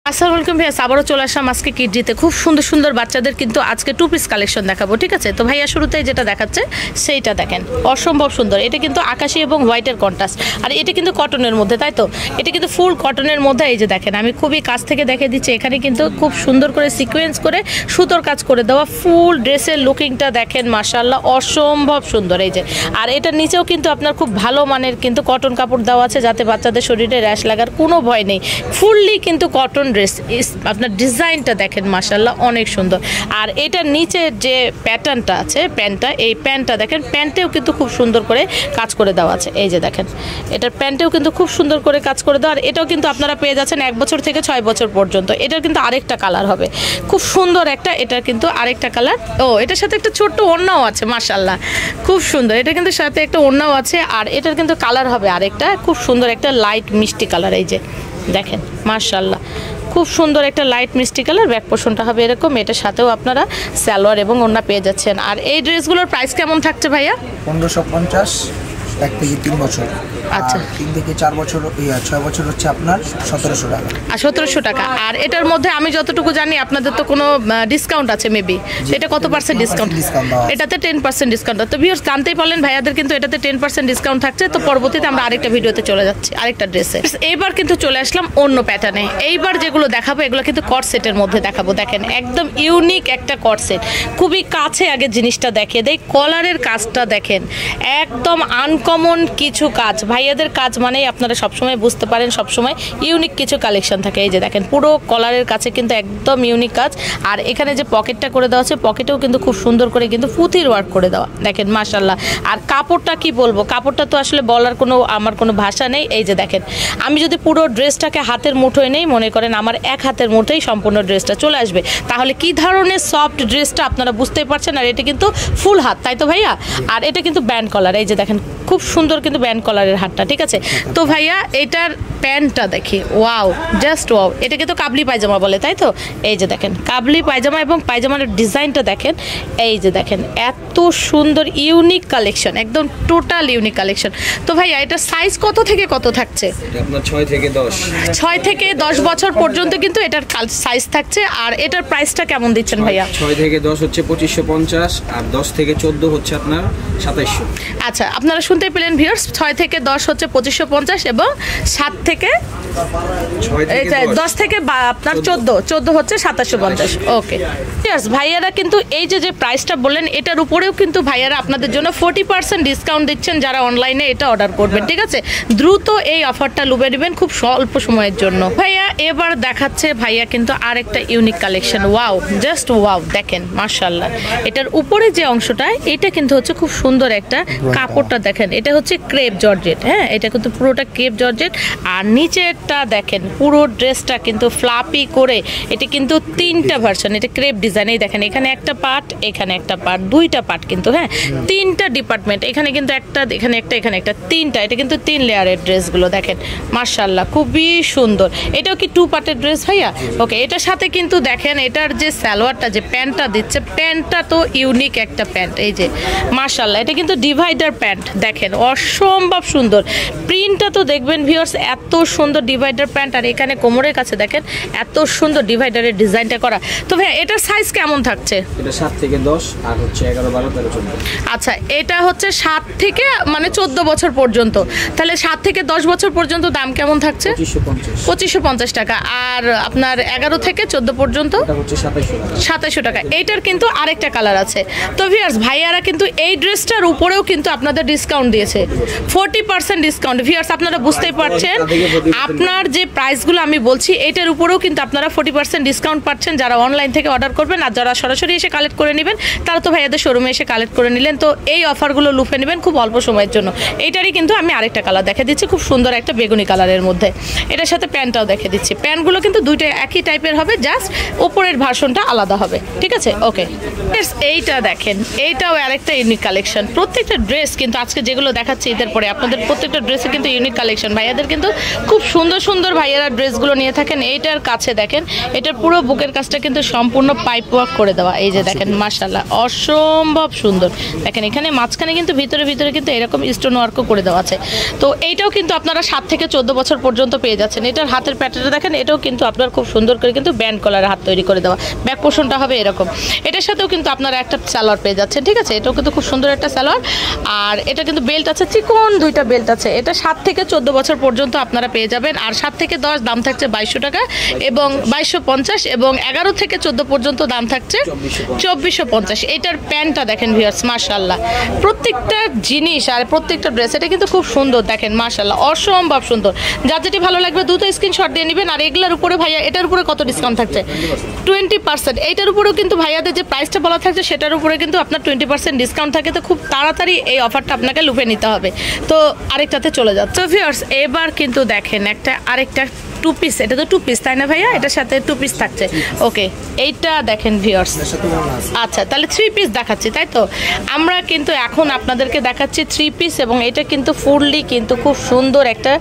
আসসালামু আলাইকুম ভাইয়া, আবারও চলে আসলাম আজকে কিডজিতে। খুব সুন্দর সুন্দর বাচ্চাদের কিন্তু আজকে টু পিস কালেকশন দেখাবো, ঠিক আছে? তো ভাইয়া শুরুতেই যেটা দেখাচ্ছে সেইটা দেখেন, অসম্ভব সুন্দর। এটা কিন্তু আকাশি এবং হোয়াইটের কন্ট্রাস্ট, আর এটা কিন্তু কটনের মধ্যে, তাই তো? এটা কিন্তু ফুল কটনের মধ্যে। এই যে দেখেন, আমি খুবই কাছ থেকে দেখে দিচ্ছি। এখানে কিন্তু খুব সুন্দর করে সিকোয়েন্স করে সুতোর কাজ করে দেওয়া। ফুল ড্রেসের লুকিংটা দেখেন, মাশাআল্লাহ অসম্ভব সুন্দর। এই যে, আর এটার নিচেও কিন্তু আপনার খুব ভালো মানের কিন্তু কটন কাপড় দেওয়া আছে, যাতে বাচ্চাদের শরীরে র্যাশ লাগার কোনো ভয় নেই। ফুললি কিন্তু কটন ড্রেস। আপনার ডিজাইনটা দেখেন, মাশাআল্লাহ অনেক সুন্দর। আর এটার নিচে যে প্যাটার্নটা আছে, প্যান্টটা, এই প্যান্টটা দেখেন, প্যান্টেও কিন্তু খুব সুন্দর করে কাজ করে দেওয়া আছে। এই যে দেখেন, এটার প্যান্টেও কিন্তু খুব সুন্দর করে কাজ করে দেওয়া। আর এটাও কিন্তু আপনারা পেয়ে যাচ্ছেন 1 বছর থেকে 6 বছর পর্যন্ত। এটার কিন্তু আরেকটা কালার হবে, খুব সুন্দর একটা। এটার কিন্তু আরেকটা কালার, এটার সাথে একটা ছোট্ট ওড়নাও আছে, মাশাআল্লাহ খুব সুন্দর। এটা কিন্তু সাথে একটা ওড়নাও আছে। আর এটার কিন্তু কালার হবে আরেকটা, খুব সুন্দর একটা লাইট মিষ্টি কালার। এই যে দেখেন, মাশাআল্লাহ খুব সুন্দর একটা লাইট মিষ্টি কালার। ব্যাক পোর্শনটা হবে এরকম। এটার সাথেও আপনারা সালোয়ার এবং ওড়না পেয়ে যাচ্ছেন। আর এই ড্রেসগুলোর প্রাইস কেমন থাকছে ভাইয়া? 1550, 1 থেকে 3 বছর। আচ্ছা, 3 থেকে 4 বছর, 6 বছর হচ্ছে আপনার 1700 টাকা। আর 1700 টাকা। আর এটার মধ্যে আমি যতটুকু জানি আপনাদের তো কোনো ডিসকাউন্ট আছে মেবি, এটা কত পার্সেন্ট ডিসকাউন্ট? এটাতে 10% ডিসকাউন্ট। তো ভিউয়ার্স জানতেই পারলেন, ভাইয়াদের কিন্তু এটাতে 10% ডিসকাউন্ট থাকছে। তো পরবর্তীতে আমরা আরেকটা ভিডিওতে চলে যাচ্ছি, আরেকটা ড্রেসে। এইবার কিন্তু চলে আসলাম অন্য প্যাটার্নে। এইবার যেগুলো দেখাবো এগুলো কিন্তু কট সেটের মধ্যে দেখাবো। দেখেন, একদম ইউনিক একটা কট সেট। খুবই কাছে আগে জিনিসটা দেখিয়ে দেয়। কলারের কাজটা দেখেন, একদম আনকমন কিছু কাজ। ভাইয়াদের কাজ মানেই আপনারা সবসময় বুঝতে পারেন, সবসময় ইউনিক কিছু কালেকশন থাকে। এই যে দেখেন, পুরো কলারের কাছে কিন্তু একদম ইউনিক কাজ। আর এখানে যে পকেটটা করে দেওয়া আছে, পকেটেও কিন্তু খুব সুন্দর করে কিন্তু পুঁথির ওয়ার্ক করে দেওয়া, দেখেন মাশাআল্লাহ। আর কাপড়টা কি বলবো, কাপড়টা তো আসলে বলার আমার কোনো ভাষা নেই। এই যে দেখেন, আমি যদি পুরো ড্রেসটাকে হাতের মুঠোয় নেই, মনে করেন আমার এক হাতের মুঠোয় সম্পূর্ণ ড্রেসটা চলে আসবে, তাহলে কি ধরনের সফট ড্রেসটা আপনারা বুঝতেই পারছেন। আর এটা কিন্তু ফুল হাত, তাই তো ভাইয়া? আর এটা কিন্তু ব্যান্ড কলার। এই যে দেখেন, খুব সুন্দর কিন্তু ব্যান্ড কলারের হাতটা, ঠিক আছে? তো ভাইয়া এটার প্যান্টটা দেখি, ওয়াও, জাস্ট ওয়াও। এটাকে তো কাবলি পায়জামা বলে, তাই তো? এই যে দেখেন, কাবলি পায়জামা, এবং পায়জামার ডিজাইনটা দেখেন। এই যে দেখেন, এত সুন্দর ইউনিক কালেকশন, একদম টোটাল ইউনিক কালেকশন। তো ভাইয়া এটার সাইজ কত থেকে কত থাকছে? আপনার 6 থেকে 10, 6 থেকে 10 বছর পর্যন্ত কিন্তু এটার সাইজ থাকছে। আর এটার প্রাইসটা কেমন দিচ্ছেন ভাইয়া? 6 থেকে 10 হচ্ছে 2550, আর 10 থেকে 14 হচ্ছে আপনার 2700। আচ্ছা, আপনারা শুনতেই পেলেন ভিউয়ার্স, 6 থেকে 10 হচ্ছে 2550, এবং 7 থেকে 10 থেকে আপনার 14 হচ্ছে 2750। ওকে ভিউয়ার্স, ভাইয়ারা কিন্তু এই যে প্রাইসটা বললেন, এটার উপরেও কিন্তু ভাইয়ারা আপনাদের জন্য 40% ডিসকাউন্ট দিচ্ছেন যারা অনলাইনে এটা অর্ডার করবেন, ঠিক আছে? দ্রুত এই অফারটা লুবে নেবেন খুব স্বল্প সময়ের জন্য। ভাইয়া এবার দেখাচ্ছে ভাইয়া কিন্তু আরেকটা unique collection. Wow, just wow, দেখেন মাশাআল্লাহ। এটার উপরে যে অংশটা, এটা কিন্তু হচ্ছে খুব সুন্দর একটা কাপড়টা দেখেন, এটা হচ্ছে ক্রেপ জর্জেট। হ্যাঁ, এটা কিন্তু পুরোটা ক্রেপ জর্জেট। আর নিচেরটা দেখেন, পুরো ড্রেসটা কিন্তু ফ্লাপি করে, এটা কিন্তু 3টা ভার্সন। এটা ক্রেপ ডিজাইন। এই দেখেন, এখানে একটা পার্ট, এখানে একটা পার্ট, 2টা পার্ট কিন্তু। হ্যাঁ, 3টা ডিপার্টমেন্ট, এখানে কিন্তু একটা, এখানে একটা, এখানে একটা, 3টা। এটা কিন্তু 3 লেয়ারের ড্রেসগুলো দেখেন, মাশাআল্লাহ খুবই সুন্দর। এটাও কি 2 পার্টের ড্রেস ভাইয়া? ওকে, এটার সাথে কিন্তু দেখেন, এটার যে সালোয়ারটা, যে প্যান্টটা দিচ্ছে, প্যান্টটা তো ইউনিক একটা প্যান্ট। এই যে মাশাআল্লাহ, এটা কিন্তু ডিভাইডার প্যান্ট, দেখেন অসম্ভব সুন্দর। প্রিন্টটা তো দেখবেন ভিউয়ার্স, এত সুন্দর ডিভাইডার প্যান্ট। আর এখানে কোমরের কাছে দেখেন, এত সুন্দর ডিভাইডারের ডিজাইনটা করা। তো ভাইয়া এটার সাইজ কেমন থাকছে? এটা 7 থেকে 10, আর হচ্ছে 11, 12, 13, 14। আচ্ছা, এটা হচ্ছে 7 থেকে 14 বছর পর্যন্ত। তাহলে 7 থেকে 10 বছর পর্যন্ত দাম কেমন থাকছে? 2550 টাকা। আর আপনার 11 থেকে 14 পর্যন্ত 2700 টাকা। এইটার কিন্তু আরেকটা কালার আছে। তো ভিউয়ার্স, ভাইয়ারা কিন্তু এই ড্রেসটার উপরেও কিন্তু আপনাদের ডিসকাউন্ট দিয়েছে, 40% ডিসকাউন্ট। ভিউয়ার্স আপনারা বুঝতেই পারছেন, আপনার যে প্রাইসগুলো আমি বলছি, এটার উপরেও কিন্তু আপনারা 40% ডিসকাউন্ট পাচ্ছেন যারা অনলাইন থেকে অর্ডার করবেন। আর যারা সরাসরি এসে কালেক্ট করে নেবেন, তারা তো ভাইয়াদের শোরুমে এসে কালেক্ট করে নিলেন। তো এই অফারগুলো লুফে নেবেন খুব অল্প সময়ের জন্য। এইটারই কিন্তু আমি আরেকটা কালার দেখে দিচ্ছি, খুব সুন্দর একটা বেগুনি কালারের মধ্যে। এটার সাথে প্যান্টটাও দেখে দিচ্ছি। প্যান্টগুলো কিন্তু 2টা একই টাইপের হবে, জাস্ট উপরের ভার্সনটা আলাদা হবে, ঠিক আছে? ওকে, এইটা দেখেন, এইটাও আরেকটা ইউনিক কালেকশন। প্রত্যেকটা ড্রেস কিন্তু আজকে যেগুলো দেখাচ্ছি ঈদের পরে, আপনাদের প্রত্যেকটা ড্রেসে কিন্তু ইউনিক কালেকশন। ভাইয়াদের কিন্তু খুব সুন্দর সুন্দর ভাইয়ারা ড্রেসগুলো নিয়ে থাকেন। এইটার কাছে দেখেন, এটার পুরো বুকের কাজটা কিন্তু সম্পূর্ণ পাইপ ওয়ার্ক করে দেওয়া। এই যে দেখেন মাশাআল্লাহ অসম্ভব সুন্দর। দেখেন এখানে মাঝখানে কিন্তু ভিতরে ভিতরে কিন্তু এরকম স্টোন ওয়ার্কও করে দেওয়া আছে। তো এইটাও কিন্তু আপনারা 7 থেকে 14 বছর পর্যন্ত পেয়ে যাচ্ছেন। এটার হাতের প্যাটার্নটা দেখেন, এটাও কিন্তু আপনার খুব সুন্দর করে কিন্তু ব্যান্ড কলারের হাত তৈরি করে দেওয়া। ব্যাক পোর্শনটা হবে এরকম। এটার সাথেও কিন্তু আপনারা একটা সালোয়ার পেয়ে যাচ্ছেন, ঠিক আছে? এটাও কিন্তু খুব সুন্দর একটা সালোয়ার। আর এটা কিন্তু বেল্ট আছে, চিকন 2টা বেল্ট আছে। এটা 7 থেকে 14 বছর পর্যন্ত আপনারা পেয়ে যাবেন। আর 7 থেকে 10 দাম থাকছে 2200 টাকা এবং 2250, এবং 11 থেকে 14 পর্যন্ত দাম থাকছে 2450। এটার প্যান্টটা দেখেন ভিউয়ার্স মাশাআল্লাহ, প্রত্যেকটা জিনিস আর প্রত্যেকটা ড্রেস এটা কিন্তু খুব সুন্দর। দেখেন মাশাআল্লাহ অসম্ভব সুন্দর। যার যেটি ভালো লাগবে দ্রুত স্ক্রিনশট দিয়ে নেবেন। আর এগুলোর উপরে ভাইয়া এটার উপরে কত ডিসকাউন্ট থাকছে? 20%। এইটার উপরেও কিন্তু ভাইয়াদের যে প্রাইসটা বলা থাকছে সেটার উপরে কিন্তু আপনার 20% ডিসকাউন্ট থাকে। তো খুব তাড়াতাড়ি এই অফারটা আপনাকে লুফে নিতে হবে। তো আরেকটাতে চলে যাচ্ছে। তো ভিউয়ার্স এবার কিন্তু দেখেন আরেকটা 2 পিস। এটা তো 2 পিস তাই না ভাইয়া? এটার সাথে 2 পিস থাকছে। ওকে, এইটা দেখেন ভিউয়ার্স। আচ্ছা তাহলে 3 পিস দেখাচ্ছি তাই তো? আমরা কিন্তু এখন আপনাদেরকে দেখাচ্ছি 3 পিস, এবং এটা কিন্তু ফুললি কিন্তু খুব সুন্দর একটা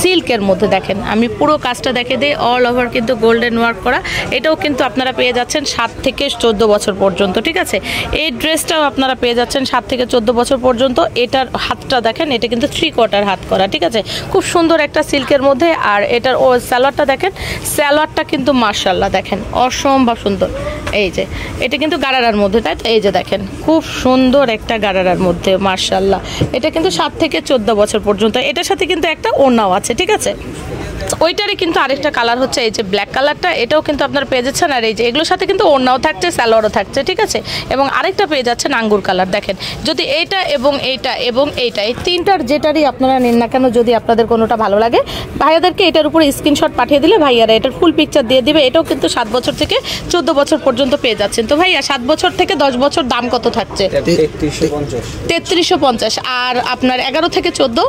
সিল্কের মধ্যে। দেখেন আমি পুরো কাজটা দেখে দিই, অল ওভার কিন্তু গোল্ডেন ওয়ার্ক করা। এটাও কিন্তু আপনারা পেয়ে যাচ্ছেন 7 থেকে 14 বছর পর্যন্ত, ঠিক আছে? এই ড্রেসটাও আপনারা পেয়ে যাচ্ছেন 7 থেকে 14 বছর পর্যন্ত। এটার হাতটা দেখেন, এটা কিন্তু 3/4 হাত করা, ঠিক আছে? খুব সুন্দর একটা সিল্কের মধ্যে। আর এটার সালোয়ারটা দেখেন, সালোয়ারটা কিন্তু মাশাআল্লাহ দেখেন অসম্ভব সুন্দর। এই যে এটা কিন্তু গারারার মধ্যে তাই তো? এই যে দেখেন খুব সুন্দর একটা গারারার মধ্যে মাশাআল্লাহ। এটা কিন্তু 7 থেকে 14 বছর পর্যন্ত। এটার সাথে কিন্তু একটা ওড়নাও আছে, ঠিক আছে? ওইটারই কিন্তু আরেকটা কালার হচ্ছে এই যে ব্ল্যাক কালারটা, এটাও কিন্তু আপনারা পেয়ে যাচ্ছেন। আর এই যে এগুলোর সাথে কিন্তু ওড়নাও থাকছে, সালোয়ারও থাকছে, ঠিক আছে? এবং আরেকটা পেয়ে যাচ্ছেন আঙ্গুর কালার। দেখেন যদি এইটা এবং এইটা এবং এইটা, এই তিনটার যেটারই আপনারা নিন না কেন, যদি আপনাদের কোনোটা ভালো লাগে ভাইয়াদেরকে এটার উপরে স্ক্রিনশট পাঠিয়ে দিলে ভাইয়ারা এটার ফুল পিকচার দিয়ে দিবে। এটাও কিন্তু 7 বছর থেকে 14 বছর পর্যন্ত পেয়ে যাচ্ছেন। তো ভাইয়া 7 বছর থেকে 10 বছর দাম কত থাকছে? 3350। আর আপনার 11 থেকে 14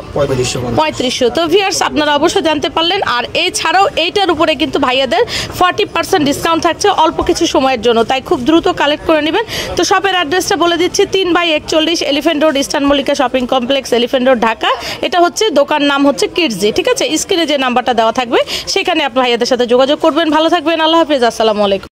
3500। তো ভিউয়ার্স আপনারা অবশ্যই জানতে পারলেন। আর এছাড়াও এইটার উপরে কিন্তু ভাইয়াদের 40% ডিসকাউন্ট থাকছে অল্প কিছু সময়ের জন্য, তাই খুব দ্রুত কালেক্ট করে নেবেন। তো শপের অ্যাড্রেসটা বলে দিচ্ছি, 3/41 elephant road, eastern Mallika shopping complex, elephant road, Dhaka. এটা হচ্ছে দোকান নাম হচ্ছে কিডজি, ঠিক আছে? স্ক্রিনে যে নাম্বারটা দেওয়া থাকবে সেখানে আপনি ভাইয়াদের সাথে যোগাযোগ করবেন। ভালো থাকবেন, আল্লাহ হাফেজ, আসসালামু আলাইকুম।